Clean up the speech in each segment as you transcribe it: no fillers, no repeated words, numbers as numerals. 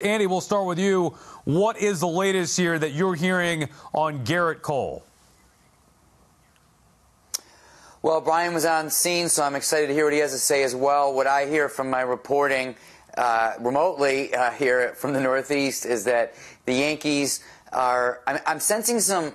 Andy, we'll start with you. What is the latest here that you're hearing on Gerrit Cole? Well, Brian was on scene, so I'm excited to hear what he has to say as well. What I hear from my reporting remotely here from the Northeast is that the Yankees are, I'm sensing some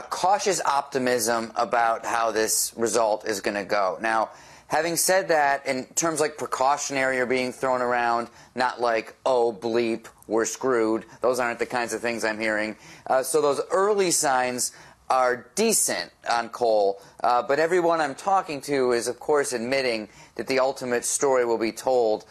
cautious optimism about how this result is going to go. Now, having said that, in terms like precautionary are being thrown around, not like, oh, bleep, we're screwed. Those aren't the kinds of things I'm hearing. So those early signs are decent on Cole, but everyone I'm talking to is, of course, admitting that the ultimate story will be told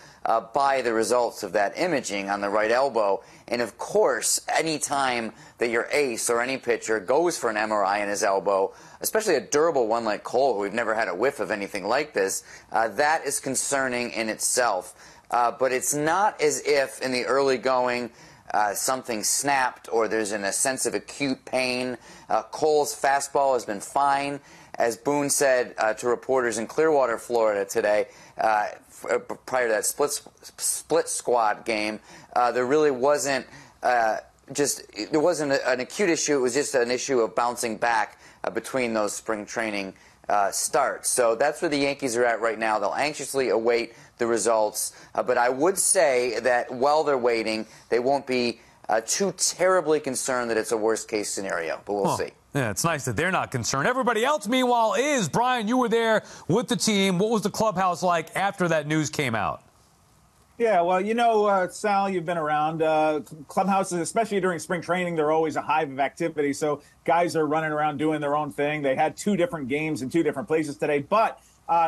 by the results of that imaging on the right elbow. And, of course, any time that your ace or any pitcher goes for an MRI in his elbow, especially a durable one like Cole, who we've never had a whiff of anything like this, that is concerning in itself. But it's not as if in the early going something snapped or there's a sense of acute pain. Cole's fastball has been fine. As Boone said to reporters in Clearwater, Florida today, prior to that split squad game, there really wasn't there wasn't an acute issue. It was just an issue of bouncing back between those spring training starts. So that's where the Yankees are at right now. They'll anxiously await the results. But I would say that while they're waiting, they won't be too terribly concerned that it's a worst-case scenario. But we'll see. Yeah, it's nice that they're not concerned. Everybody else, meanwhile, is. Brian, you were there with the team. What was the clubhouse like after that news came out? Yeah, well, you know, Sal, you've been around. Clubhouses, especially during spring training, they're always a hive of activity. So guys are running around doing their own thing. They had 2 different games in 2 different places today. But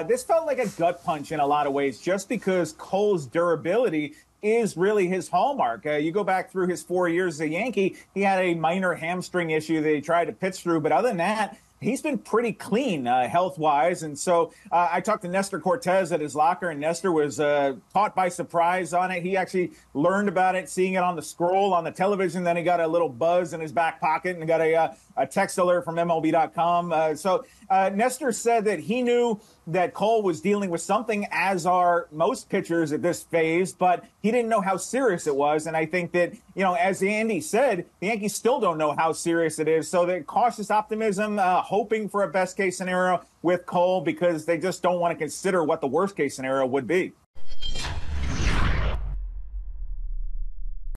this felt like a gut punch in a lot of ways, just because Cole's durability is really his hallmark. You go back through his 4 years as a Yankee, he had a minor hamstring issue that he tried to pitch through. But other than that, he's been pretty clean health-wise. And so I talked to Nestor Cortez at his locker, and Nestor was caught by surprise on it. He actually learned about it, seeing it on the scroll on the television. Then he got a little buzz in his back pocket and got a text alert from MLB.com. So Nestor said that he knew that Cole was dealing with something, as are most pitchers at this phase, but he didn't know how serious it was. And I think that, you know, as Andy said, the Yankees still don't know how serious it is. So the cautious optimism, hoping for a best-case scenario with Cole, because they just don't want to consider what the worst-case scenario would be.